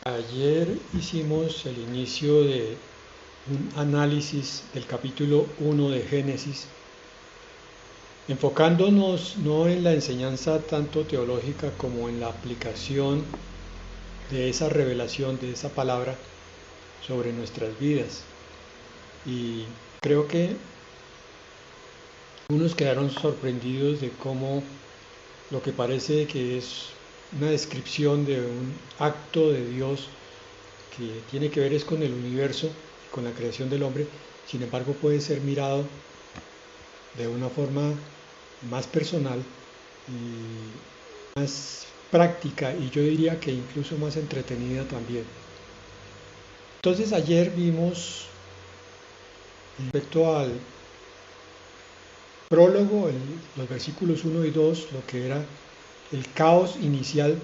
Ayer hicimos el inicio de un análisis del capítulo 1 de Génesis, enfocándonos no en la enseñanza tanto teológica como en la aplicación de esa revelación, de esa palabra sobre nuestras vidas. Y creo que algunos quedaron sorprendidos de cómo lo que parece que es una descripción de un acto de Dios que tiene que ver es con el universo, con la creación del hombre, sin embargo puede ser mirado de una forma más personal y más práctica, y yo diría que incluso más entretenida también. Entonces ayer vimos respecto al prólogo, los versículos 1 y 2, lo que era el caos inicial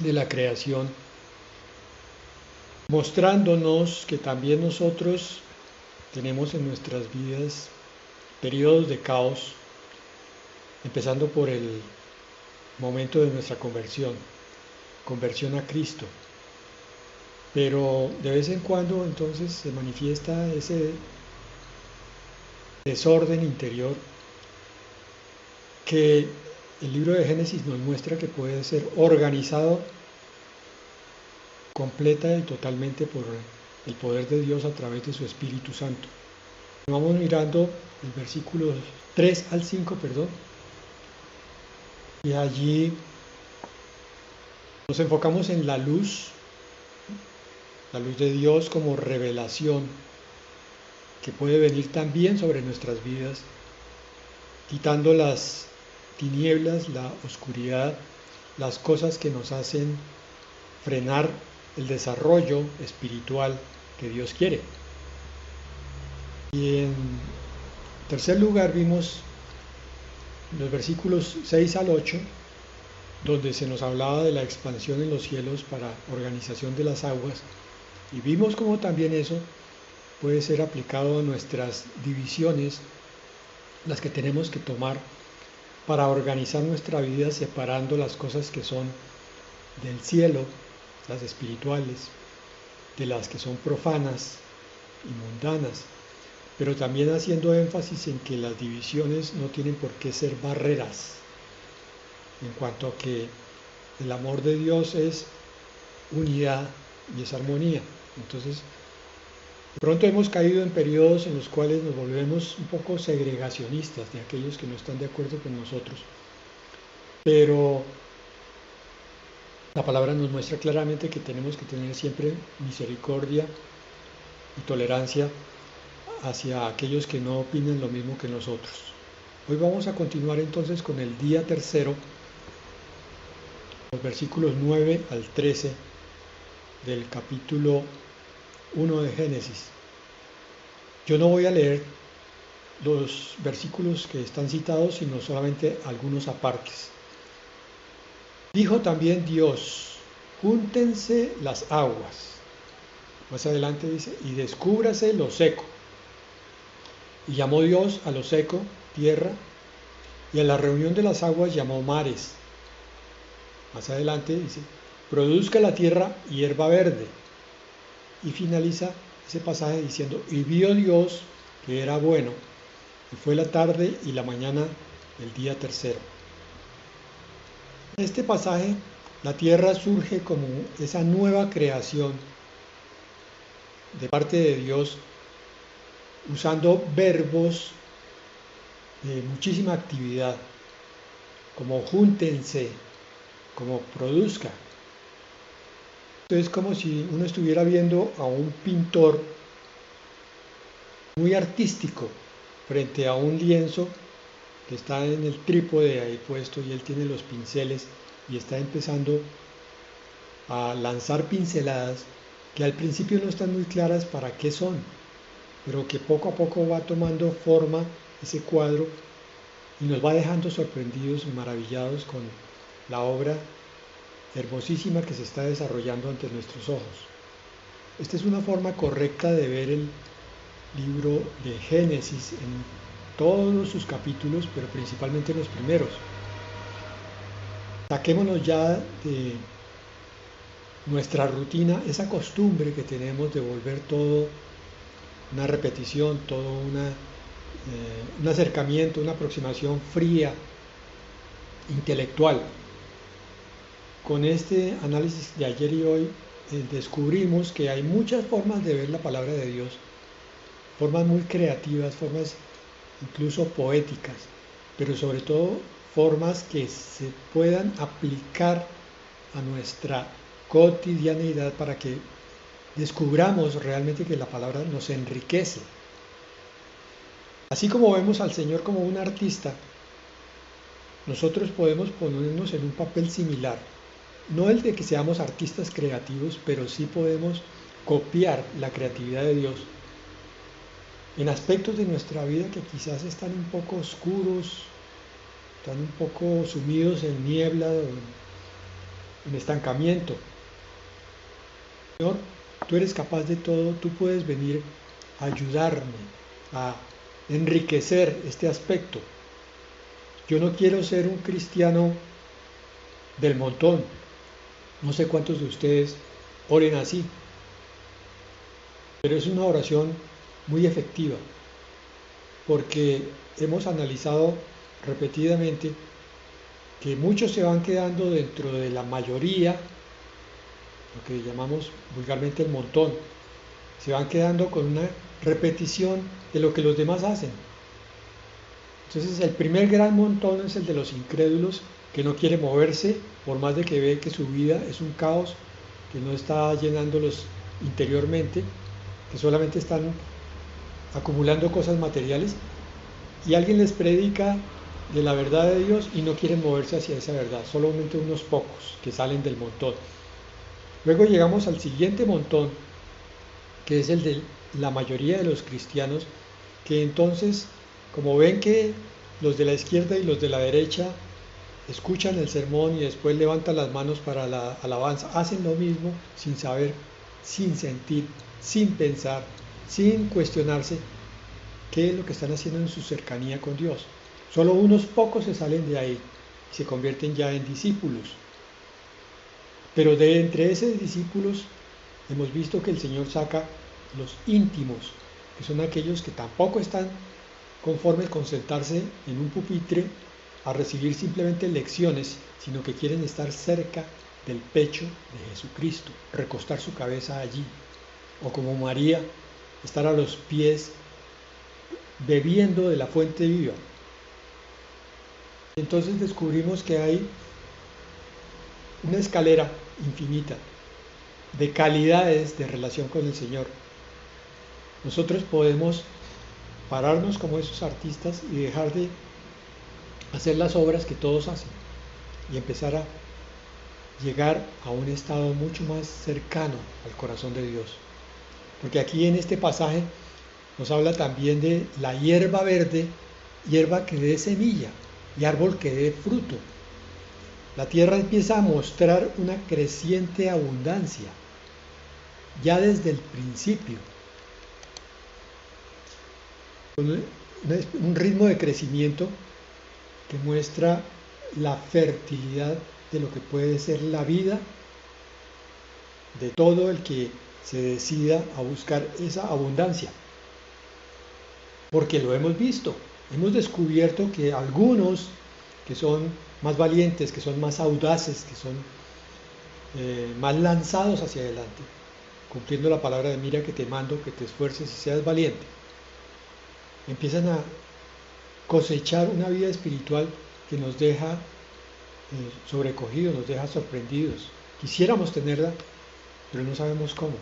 de la creación, mostrándonos que también nosotros tenemos en nuestras vidas periodos de caos, empezando por el momento de nuestra conversión a Cristo. Pero de vez en cuando entonces se manifiesta ese desorden interior que el libro de Génesis nos muestra que puede ser organizado completa y totalmente por el poder de Dios a través de su Espíritu Santo. Vamos mirando el versículo 3 al 5, y allí nos enfocamos en la luz de Dios como revelación que puede venir también sobre nuestras vidas, quitando las tinieblas, la oscuridad, las cosas que nos hacen frenar el desarrollo espiritual que Dios quiere. Y en tercer lugar vimos los versículos 6 al 8, donde se nos hablaba de la expansión en los cielos para organización de las aguas, y vimos cómo también eso puede ser aplicado a nuestras divisiones, las que tenemos que tomar para organizar nuestra vida, separando las cosas que son del cielo, las espirituales, de las que son profanas y mundanas, pero también haciendo énfasis en que las divisiones no tienen por qué ser barreras, en cuanto a que el amor de Dios es unidad y es armonía. Entonces, de pronto hemos caído en periodos en los cuales nos volvemos un poco segregacionistas de aquellos que no están de acuerdo con nosotros, pero la palabra nos muestra claramente que tenemos que tener siempre misericordia y tolerancia hacia aquellos que no opinan lo mismo que nosotros. Hoy vamos a continuar entonces con el día tercero, los versículos 9 al 13 del capítulo 1 de Génesis. Yo no voy a leer los versículos que están citados, sino solamente algunos apartes. Dijo también Dios: júntense las aguas. Más adelante dice: y descúbrase lo seco. Y llamó Dios a lo seco tierra, y a la reunión de las aguas llamó mares. Más adelante dice: produzca la tierra hierba verde. Y finaliza ese pasaje diciendo: y vio Dios que era bueno, y fue la tarde y la mañana del día tercero. En este pasaje la tierra surge como esa nueva creación de parte de Dios, usando verbos de muchísima actividad, como júntense, como produzca. Entonces es como si uno estuviera viendo a un pintor muy artístico frente a un lienzo que está en el trípode ahí puesto, y él tiene los pinceles y está empezando a lanzar pinceladas que al principio no están muy claras para qué son, pero que poco a poco va tomando forma ese cuadro y nos va dejando sorprendidos y maravillados con la obra hermosísima que se está desarrollando ante nuestros ojos. Esta es una forma correcta de ver el libro de Génesis en todos sus capítulos, pero principalmente en los primeros. Saquémonos ya de nuestra rutina, esa costumbre que tenemos de volver todo una repetición, todo un acercamiento, una aproximación fría, intelectual. Con este análisis de ayer y hoy descubrimos que hay muchas formas de ver la palabra de Dios, formas muy creativas, formas incluso poéticas, pero sobre todo formas que se puedan aplicar a nuestra cotidianeidad para que descubramos realmente que la palabra nos enriquece. Así como vemos al Señor como un artista, nosotros podemos ponernos en un papel similar. No el de que seamos artistas creativos, pero sí podemos copiar la creatividad de Dios en aspectos de nuestra vida que quizás están un poco oscuros, están un poco sumidos en niebla, en estancamiento. Señor, tú eres capaz de todo, tú puedes venir a ayudarme, a enriquecer este aspecto. Yo no quiero ser un cristiano del montón. No sé cuántos de ustedes oren así, pero es una oración muy efectiva, porque hemos analizado repetidamente que muchos se van quedando dentro de la mayoría, lo que llamamos vulgarmente el montón, se van quedando con una repetición de lo que los demás hacen. Entonces el primer gran montón es el de los incrédulos, que no quiere moverse, por más de que ve que su vida es un caos, que no está llenándolos interiormente, que solamente están acumulando cosas materiales, y alguien les predica de la verdad de Dios y no quieren moverse hacia esa verdad, solamente unos pocos que salen del montón. Luego llegamos al siguiente montón, que es el de la mayoría de los cristianos, que entonces, como ven que los de la izquierda y los de la derecha escuchan el sermón y después levantan las manos para la alabanza, hacen lo mismo sin saber, sin sentir, sin pensar, sin cuestionarse qué es lo que están haciendo en su cercanía con Dios. Solo unos pocos se salen de ahí y se convierten ya en discípulos. Pero de entre esos discípulos hemos visto que el Señor saca los íntimos, que son aquellos que tampoco están conformes con sentarse en un pupitre a recibir simplemente lecciones, sino que quieren estar cerca del pecho de Jesucristo, recostar su cabeza allí, o como María, estar a los pies bebiendo de la fuente viva. Entonces descubrimos que hay una escalera infinita de calidades de relación con el Señor. Nosotros podemos pararnos como esos artistas y dejar de hacer las obras que todos hacen y empezar a llegar a un estado mucho más cercano al corazón de Dios. Porque aquí en este pasaje nos habla también de la hierba verde, hierba que dé semilla y árbol que dé fruto. La tierra empieza a mostrar una creciente abundancia, ya desde el principio, con un ritmo de crecimiento que muestra la fertilidad de lo que puede ser la vida de todo el que se decida a buscar esa abundancia. Porque lo hemos visto, hemos descubierto que algunos que son más valientes, que son más audaces, que son más lanzados hacia adelante, cumpliendo la palabra de mira que te mando, que te esfuerces y seas valiente, empiezan a cosechar una vida espiritual que nos deja sobrecogidos, nos deja sorprendidos. Quisiéramos tenerla, pero no sabemos cómo.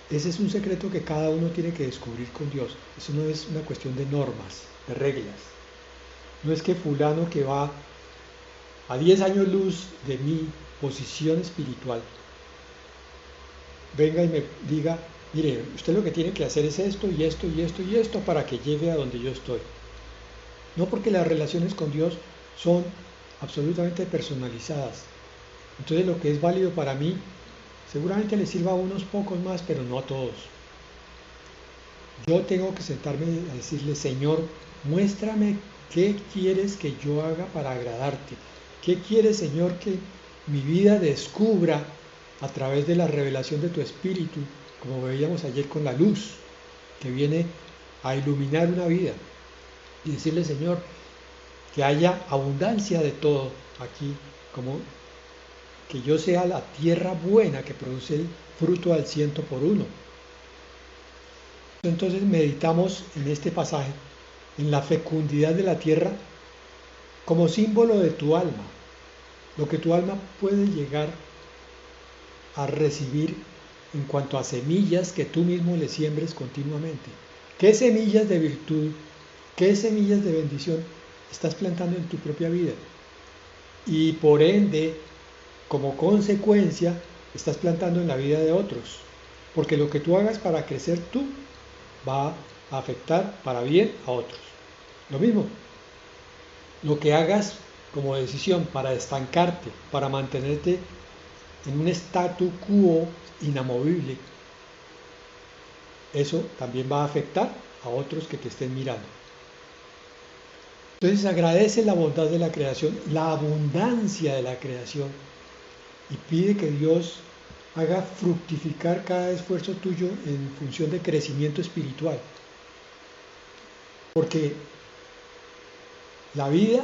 Ese es un secreto que cada uno tiene que descubrir con Dios. Eso no es una cuestión de normas, de reglas. No es que fulano que va a 10 años luz de mi posición espiritual venga y me diga, mire, usted lo que tiene que hacer es esto y esto y esto y esto para que llegue a donde yo estoy. No, porque las relaciones con Dios son absolutamente personalizadas. Entonces lo que es válido para mí seguramente le sirva a unos pocos más, pero no a todos. Yo tengo que sentarme a decirle, Señor, muéstrame qué quieres que yo haga para agradarte. ¿Qué quieres, Señor, que mi vida descubra a través de la revelación de tu espíritu, como veíamos ayer con la luz, que viene a iluminar una vida. Y decirle, Señor, que haya abundancia de todo aquí, como que yo sea la tierra buena que produce el fruto al 100 por 1. Entonces meditamos en este pasaje, en la fecundidad de la tierra como símbolo de tu alma, lo que tu alma puede llegar a recibir en cuanto a semillas que tú mismo le siembres continuamente. ¿Qué semillas de virtud, qué semillas de bendición estás plantando en tu propia vida? Y por ende, como consecuencia, estás plantando en la vida de otros. Porque lo que tú hagas para crecer tú va a afectar para bien a otros. Lo mismo, lo que hagas como decisión para estancarte, para mantenerte en un statu quo inamovible, eso también va a afectar a otros que te estén mirando. Entonces agradece la bondad de la creación, la abundancia de la creación, y pide que Dios haga fructificar cada esfuerzo tuyo en función de crecimiento espiritual. Porque la vida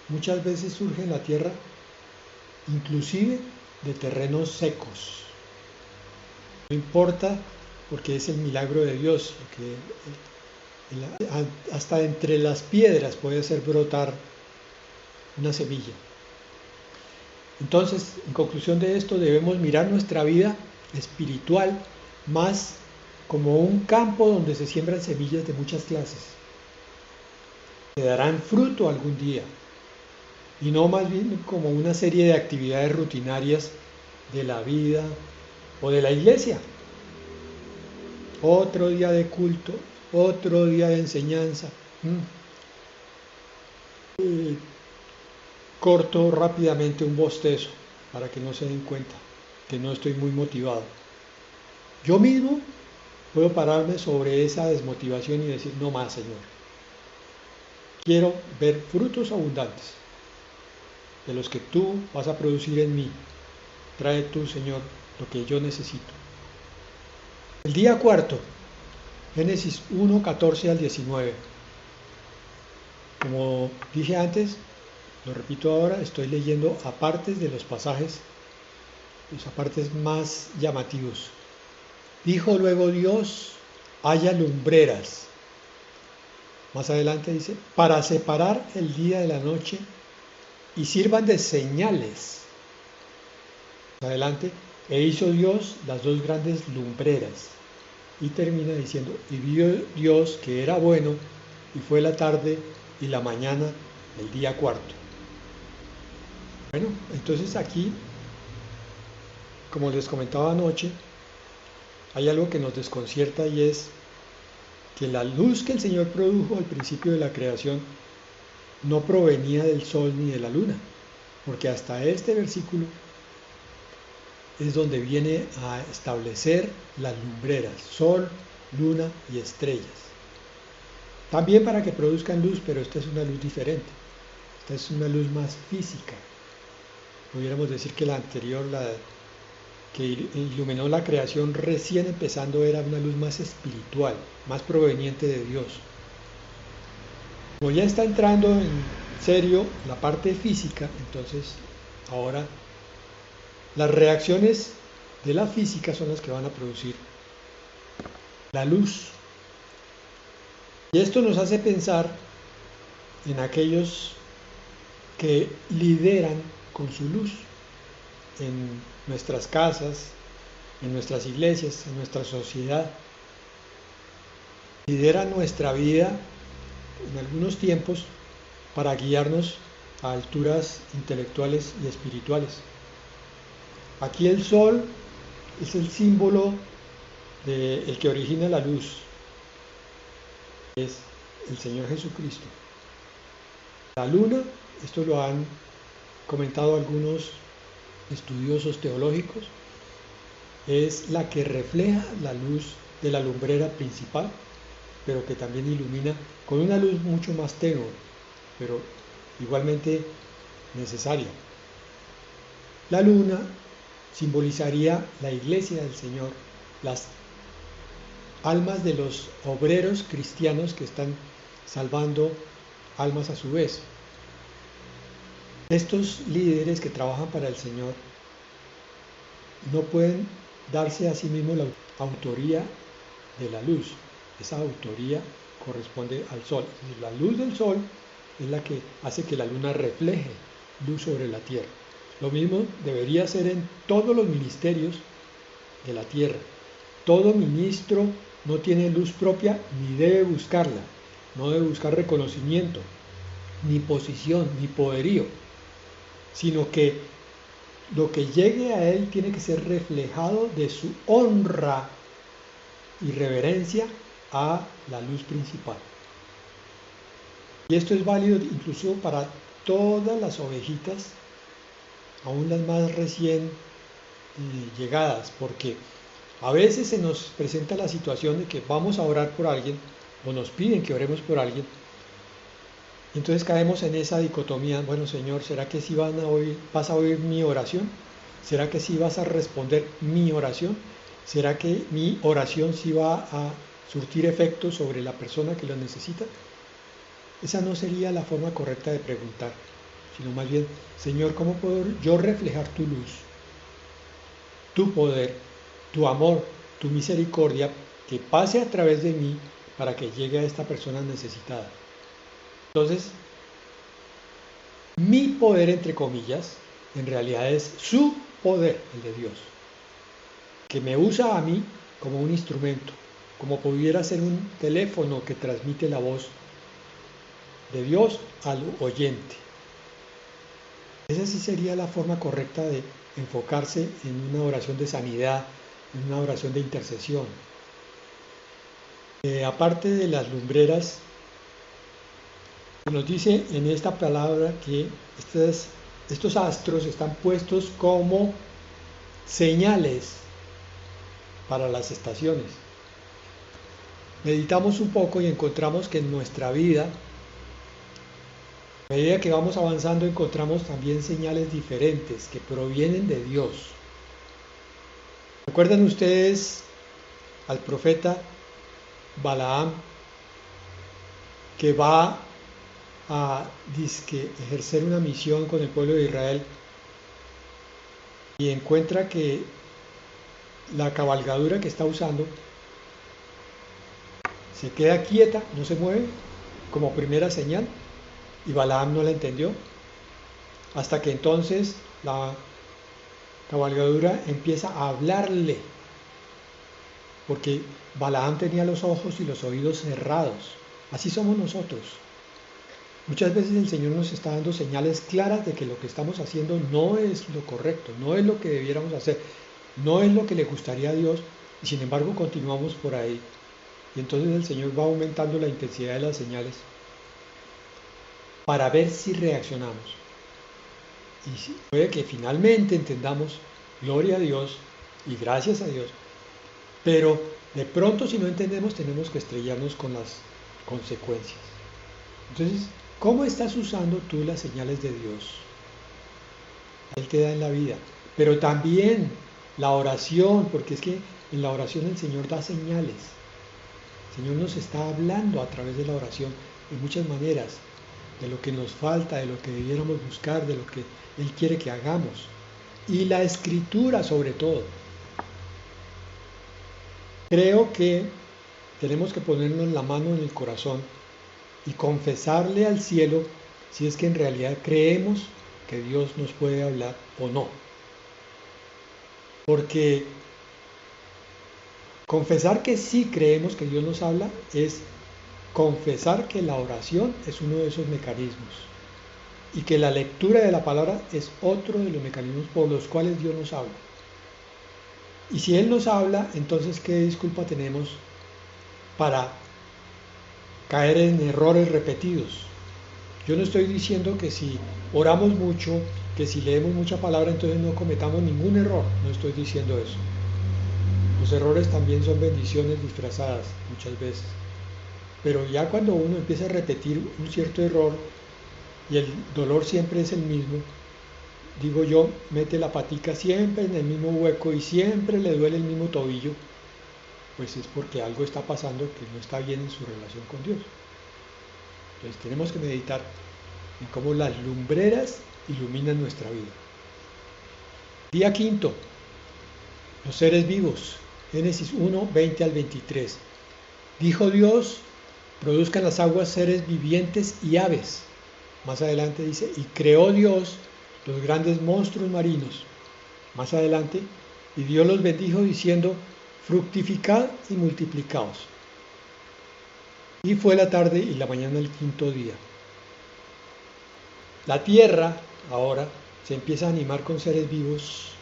muchas veces surge en la tierra, inclusive de terrenos secos. No importa, porque es el milagro de Dios, porque hasta entre las piedras puede hacer brotar una semilla. Entonces, en conclusión de esto, debemos mirar nuestra vida espiritual más como un campo donde se siembran semillas de muchas clases, que darán fruto algún día, y no más bien como una serie de actividades rutinarias de la vida o de la iglesia. Otro día de culto, otro día de enseñanza. Corto rápidamente un bostezo para que no se den cuenta que no estoy muy motivado. Yo mismo puedo pararme sobre esa desmotivación y decir, no más, Señor. Quiero ver frutos abundantes de los que tú vas a producir en mí. Trae tú, Señor, lo que yo necesito. El día cuarto, Génesis 1, 14 al 19. Como dije antes, lo repito ahora, estoy leyendo apartes de los pasajes, los apartes más llamativos. Dijo luego Dios, haya lumbreras. Más adelante dice, para separar el día de la noche y sirvan de señales. Más adelante, e hizo Dios las dos grandes lumbreras. Y termina diciendo, y vio Dios que era bueno, y fue la tarde y la mañana el día cuarto. Bueno, entonces aquí, como les comentaba anoche, hay algo que nos desconcierta, y es que la luz que el Señor produjo al principio de la creación no provenía del sol ni de la luna, porque hasta este versículo es donde viene a establecer las lumbreras, sol, luna y estrellas. También para que produzcan luz, pero esta es una luz diferente, esta es una luz más física. Pudiéramos decir que la anterior, la que iluminó la creación recién empezando, era una luz más espiritual, más proveniente de Dios. Como ya está entrando en serio la parte física, entonces ahora las reacciones de la física son las que van a producir la luz. Y esto nos hace pensar en aquellos que lideran con su luz en nuestras casas, en nuestras iglesias, en nuestra sociedad. Lideran nuestra vida en algunos tiempos para guiarnos a alturas intelectuales y espirituales. Aquí el sol es el símbolo del que origina la luz, es el Señor Jesucristo. La luna, esto lo han comentado algunos estudiosos teológicos, es la que refleja la luz de la lumbrera principal, pero que también ilumina con una luz mucho más tenue, pero igualmente necesaria. La luna simbolizaría la iglesia del Señor, las almas de los obreros cristianos que están salvando almas a su vez. Estos líderes que trabajan para el Señor no pueden darse a sí mismos la autoría de la luz. Esa autoría corresponde al sol. La luz del sol es la que hace que la luna refleje luz sobre la tierra. Lo mismo debería ser en todos los ministerios de la tierra. Todo ministro no tiene luz propia ni debe buscarla. No debe buscar reconocimiento, ni posición, ni poderío, sino que lo que llegue a él tiene que ser reflejado de su honra y reverencia a la luz principal. Y esto es válido incluso para todas las ovejitas, aún las más recién llegadas, porque a veces se nos presenta la situación de que vamos a orar por alguien o nos piden que oremos por alguien. Entonces caemos en esa dicotomía, bueno Señor, ¿será que sí vas a oír mi oración? ¿Será que sí vas a responder mi oración? ¿Será que mi oración sí va a surtir efecto sobre la persona que lo necesita? Esa no sería la forma correcta de preguntar, sino más bien, Señor, ¿cómo puedo yo reflejar tu luz, tu poder, tu amor, tu misericordia, que pase a través de mí para que llegue a esta persona necesitada? Entonces, mi poder, entre comillas, en realidad es su poder, el de Dios, que me usa a mí como un instrumento, como pudiera ser un teléfono que transmite la voz de Dios al oyente. Esa sí sería la forma correcta de enfocarse en una oración de sanidad, en una oración de intercesión. Aparte de las lumbreras, nos dice en esta palabra que estos astros están puestos como señales para las estaciones. Meditamos un poco y encontramos que en nuestra vida, a medida que vamos avanzando, encontramos también señales diferentes que provienen de Dios. ¿Recuerdan ustedes al profeta Balaam, que va a ejercer una misión con el pueblo de Israel y encuentra que la cabalgadura que está usando se queda quieta, no se mueve, como primera señal, y Balaam no la entendió, hasta que entonces la cabalgadura empieza a hablarle, porque Balaam tenía los ojos y los oídos cerrados. Así somos nosotros. Muchas veces el Señor nos está dando señales claras de que lo que estamos haciendo no es lo correcto, no es lo que debiéramos hacer, no es lo que le gustaría a Dios, y sin embargo continuamos por ahí. Y entonces el Señor va aumentando la intensidad de las señales para ver si reaccionamos. Y puede que finalmente entendamos, gloria a Dios y gracias a Dios, pero de pronto si no entendemos tenemos que estrellarnos con las consecuencias. Entonces, ¿cómo estás usando tú las señales de Dios? Él te da en la vida, pero también la oración, porque es que en la oración el Señor da señales. El Señor nos está hablando a través de la oración de muchas maneras, de lo que nos falta, de lo que debiéramos buscar, de lo que Él quiere que hagamos. Y la Escritura sobre todo. Creo que tenemos que ponernos la mano en el corazón y confesarle al cielo si es que en realidad creemos que Dios nos puede hablar o no. Porque confesar que sí creemos que Dios nos habla es confesar que la oración es uno de esos mecanismos y que la lectura de la palabra es otro de los mecanismos por los cuales Dios nos habla. Y si Él nos habla, entonces ¿qué disculpa tenemos para caer en errores repetidos? Yo no estoy diciendo que si oramos mucho, que si leemos mucha palabra, entonces no cometamos ningún error. No estoy diciendo eso. Los errores también son bendiciones disfrazadas muchas veces. Pero ya cuando uno empieza a repetir un cierto error y el dolor siempre es el mismo, digo yo, mete la patica siempre en el mismo hueco y siempre le duele el mismo tobillo, pues es porque algo está pasando que no está bien en su relación con Dios. Entonces tenemos que meditar en cómo las lumbreras iluminan nuestra vida. Día quinto, los seres vivos. Génesis 1, 20 al 23. Dijo Dios, produzcan las aguas seres vivientes y aves. Más adelante dice, y creó Dios los grandes monstruos marinos. Más adelante, y Dios los bendijo diciendo, fructificad y multiplicaos. Y fue la tarde y la mañana el quinto día. La tierra ahora se empieza a animar con seres vivos,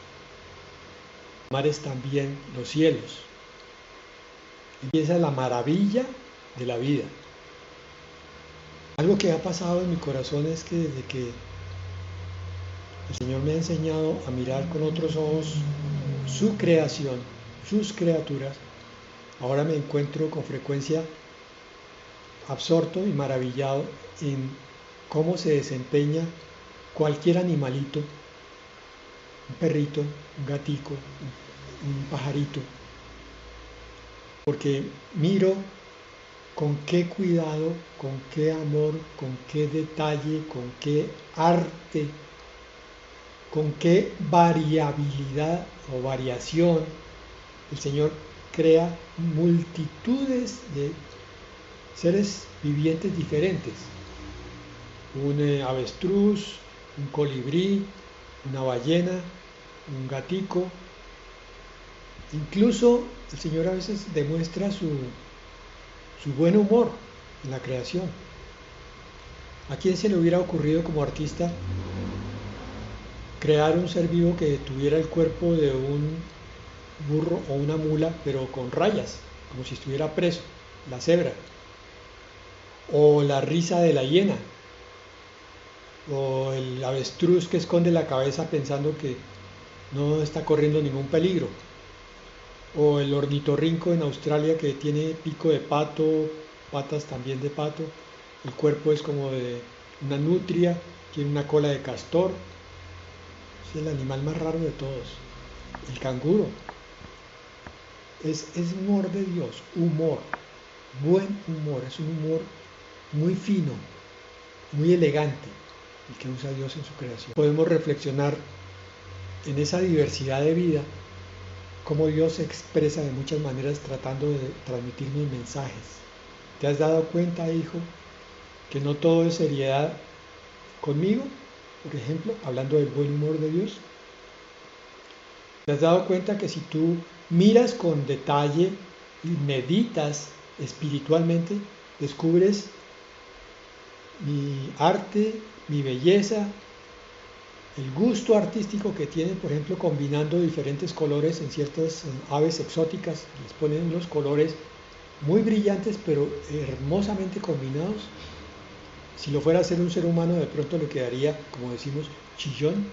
mares también, los cielos. Empieza la maravilla de la vida. Algo que ha pasado en mi corazón es que desde que el Señor me ha enseñado a mirar con otros ojos su creación, sus criaturas, ahora me encuentro con frecuencia absorto y maravillado en cómo se desempeña cualquier animalito, un perrito, un gatico, un pajarito, porque miro con qué cuidado, con qué amor, con qué detalle, con qué arte, con qué variabilidad o variación el Señor crea multitudes de seres vivientes diferentes. Un avestruz, un colibrí, una ballena, un gatico. Incluso el Señor a veces demuestra su buen humor en la creación. ¿A quién se le hubiera ocurrido como artista crear un ser vivo que tuviera el cuerpo de un burro o una mula, pero con rayas, como si estuviera preso, la cebra, o la risa de la hiena, o el avestruz que esconde la cabeza pensando que no está corriendo ningún peligro, o el ornitorrinco en Australia que tiene pico de pato, patas también de pato, el cuerpo es como de una nutria, tiene una cola de castor, es el animal más raro de todos. El canguro es humor de Dios, humor, buen humor, es un humor muy fino, muy elegante el que usa Dios en su creación. Podemos reflexionar en esa diversidad de vida, cómo Dios se expresa de muchas maneras tratando de transmitirnos mensajes. ¿Te has dado cuenta, hijo, que no todo es seriedad conmigo? Por ejemplo, hablando del buen humor de Dios. ¿Te has dado cuenta que si tú miras con detalle y meditas espiritualmente, descubres mi arte, mi belleza, el gusto artístico que tienen, por ejemplo, combinando diferentes colores en ciertas aves exóticas, les ponen unos colores muy brillantes pero hermosamente combinados? Si lo fuera a hacer un ser humano, de pronto le quedaría, como decimos, chillón,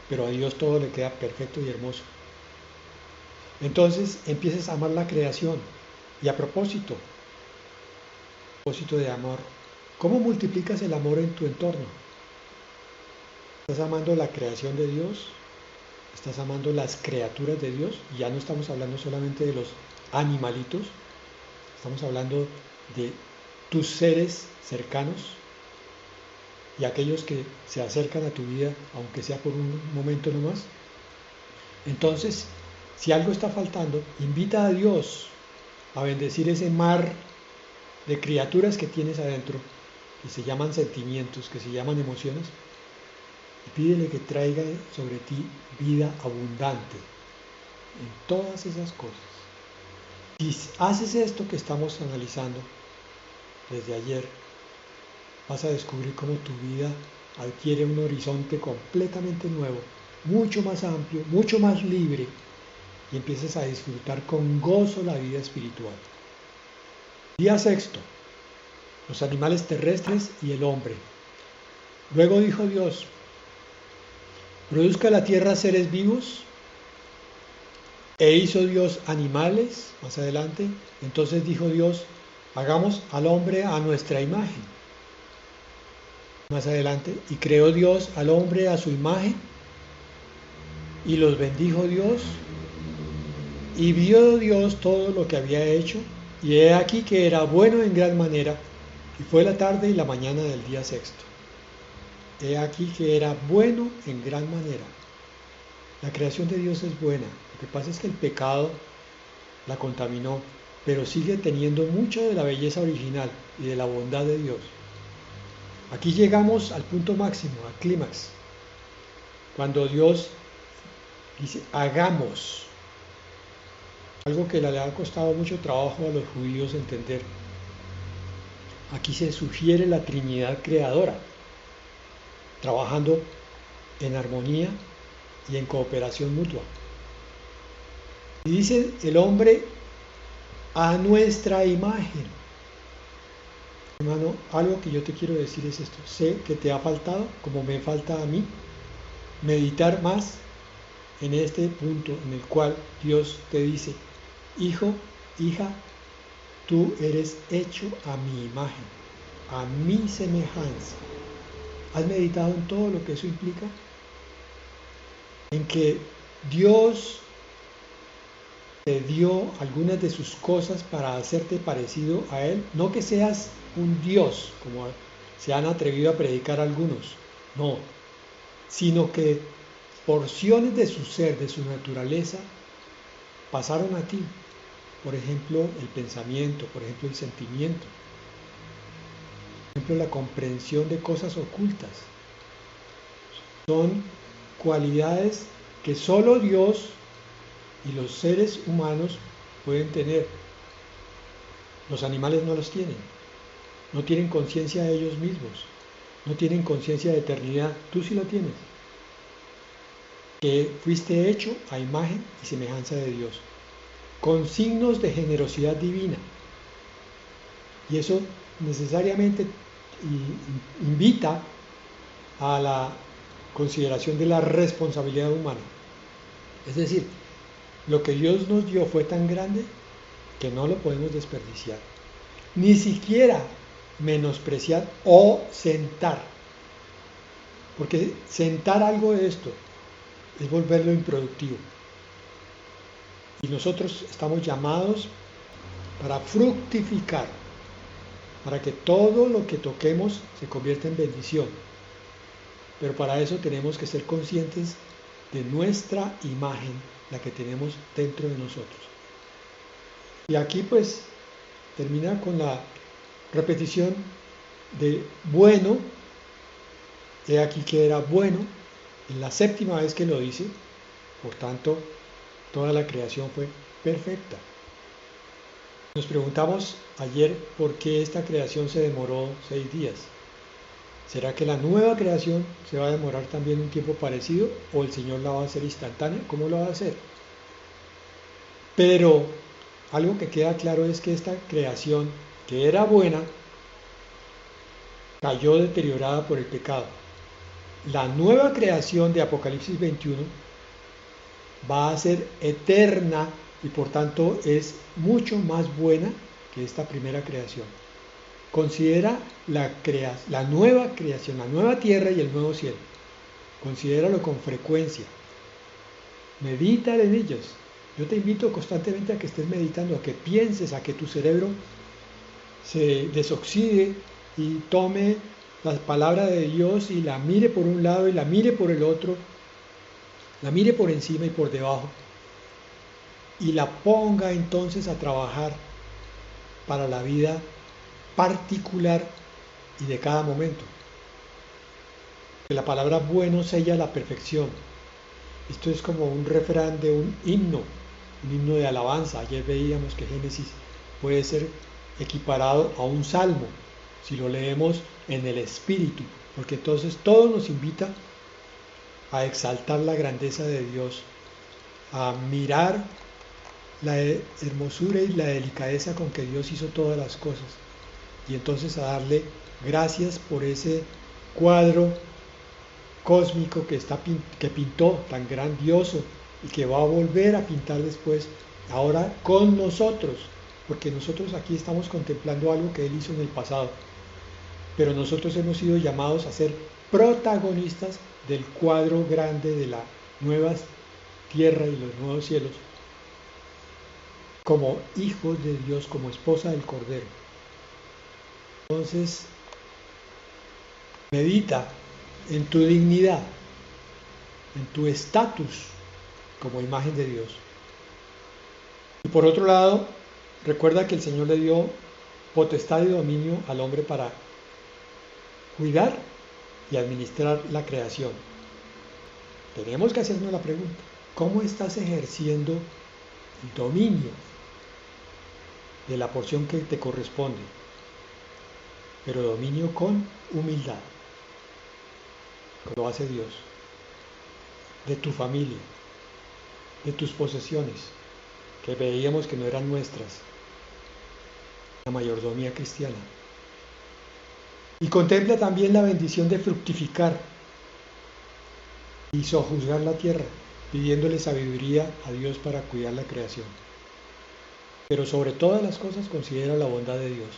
pero a Dios todo le queda perfecto y hermoso. Entonces empiezas a amar la creación. Y a propósito de amor, ¿cómo multiplicas el amor en tu entorno? ¿Estás amando la creación de Dios? ¿Estás amando las criaturas de Dios? Y ya no estamos hablando solamente de los animalitos, estamos hablando de tus seres cercanos y aquellos que se acercan a tu vida, aunque sea por un momento nomás. Entonces, si algo está faltando, invita a Dios a bendecir ese mar de criaturas que tienes adentro, que se llaman sentimientos, que se llaman emociones, y pídele que traiga sobre ti vida abundante en todas esas cosas. Si haces esto que estamos analizando desde ayer, vas a descubrir cómo tu vida adquiere un horizonte completamente nuevo, mucho más amplio, mucho más libre, y empiezas a disfrutar con gozo la vida espiritual. Día sexto, los animales terrestres y el hombre. Luego dijo Dios, produzca la tierra seres vivos, e hizo Dios animales, más adelante. Entonces dijo Dios, hagamos al hombre a nuestra imagen. Más adelante, y creó Dios al hombre a su imagen, Y los bendijo Dios, y vio Dios todo lo que había hecho, y he aquí que era bueno en gran manera, y fue la tarde y la mañana del día sexto. He aquí que era bueno en gran manera. La creación de Dios es buena. Lo que pasa es que el pecado la contaminó, pero sigue teniendo mucho de la belleza original y de la bondad de Dios. Aquí llegamos al punto máximo, al clímax, cuando Dios dice, hagamos, algo que le ha costado mucho trabajo a los judíos entender. Aquí se sugiere la Trinidad creadora, trabajando en armonía y en cooperación mutua. Y dice el hombre a nuestra imagen. Hermano, algo que yo te quiero decir es esto. Sé que te ha faltado, como me falta a mí, meditar más en este punto en el cual Dios te dice, hijo, hija, tú eres hecho a mi imagen, a mi semejanza. ¿Has meditado en todo lo que eso implica? En que Dios te dio algunas de sus cosas para hacerte parecido a Él. No que seas un Dios, como se han atrevido a predicar algunos, no, sino que porciones de su ser, de su naturaleza, pasaron a ti. Por ejemplo, el pensamiento, por ejemplo, el sentimiento, por ejemplo, la comprensión de cosas ocultas. Son cualidades que solo Dios y los seres humanos pueden tener. Los animales no los tienen. No tienen conciencia de ellos mismos. No tienen conciencia de eternidad. Tú sí lo tienes. Que fuiste hecho a imagen y semejanza de Dios, con signos de generosidad divina. Y eso necesariamente invita a la consideración de la responsabilidad humana. Es decir, lo que Dios nos dio fue tan grande que no lo podemos desperdiciar. Ni siquiera menospreciar o sentar. Porque sentar algo de esto es volverlo improductivo. Y nosotros estamos llamados para fructificar, para que todo lo que toquemos se convierta en bendición. Pero para eso tenemos que ser conscientes de nuestra imagen, la que tenemos dentro de nosotros. Y aquí pues termina con la repetición de bueno, he aquí que era bueno, en la séptima vez que lo dice, por tanto, toda la creación fue perfecta. Nos preguntamos ayer por qué esta creación se demoró 6 días. ¿Será que la nueva creación se va a demorar también un tiempo parecido o el Señor la va a hacer instantánea? ¿Cómo lo va a hacer? Pero algo que queda claro es que esta creación, que era buena, cayó deteriorada por el pecado. La nueva creación de Apocalipsis 21 va a ser eterna y por tanto es mucho más buena que esta primera creación. Considera la nueva creación, la nueva tierra y el nuevo cielo. Considéralo con frecuencia. Medita en ellos. Yo te invito constantemente a que estés meditando, a que pienses, a que tu cerebro se desoxide y tome la palabra de Dios y la mire por un lado y la mire por el otro, la mire por encima y por debajo, y la ponga entonces a trabajar para la vida particular y de cada momento. Que la palabra bueno sella la perfección. Esto es como un refrán de un himno de alabanza. Ayer veíamos que Génesis puede ser equiparado a un salmo si lo leemos en el espíritu, porque entonces todo nos invita a exaltar la grandeza de Dios, a mirar la hermosura y la delicadeza con que Dios hizo todas las cosas, y entonces a darle gracias por ese cuadro cósmico que pintó tan grandioso y que va a volver a pintar después, ahora con nosotros, porque nosotros aquí estamos contemplando algo que Él hizo en el pasado, pero nosotros hemos sido llamados a ser protagonistas del cuadro grande de la nueva tierra y los nuevos cielos, como hijos de Dios, como esposa del Cordero. Entonces, medita en tu dignidad, en tu estatus como imagen de Dios. Y por otro lado, recuerda que el Señor le dio potestad y dominio al hombre para cuidar y administrar la creación. Tenemos que hacernos la pregunta, ¿cómo estás ejerciendo el dominio de la porción que te corresponde? Pero dominio con humildad, como lo hace Dios, de tu familia, de tus posesiones, que veíamos que no eran nuestras, la mayordomía cristiana. Y contempla también la bendición de fructificar y sojuzgar la tierra, pidiéndole sabiduría a Dios para cuidar la creación. Pero sobre todas las cosas considera la bondad de Dios.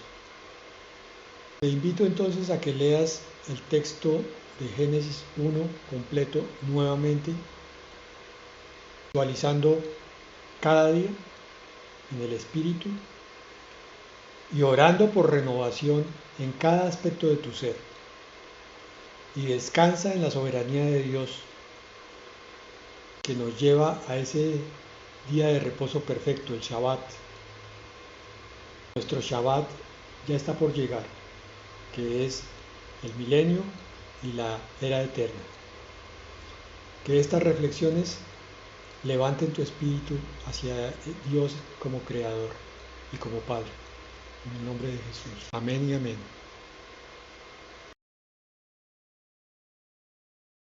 Te invito entonces a que leas el texto de Génesis 1 completo nuevamente, actualizando cada día en el Espíritu y orando por renovación en cada aspecto de tu ser. Y descansa en la soberanía de Dios, que nos lleva a ese día de reposo perfecto, el Shabbat. Nuestro Shabbat ya está por llegar, que es el milenio y la era eterna. Que estas reflexiones levanten tu espíritu hacia Dios como Creador y como Padre. En el nombre de Jesús. Amén y amén.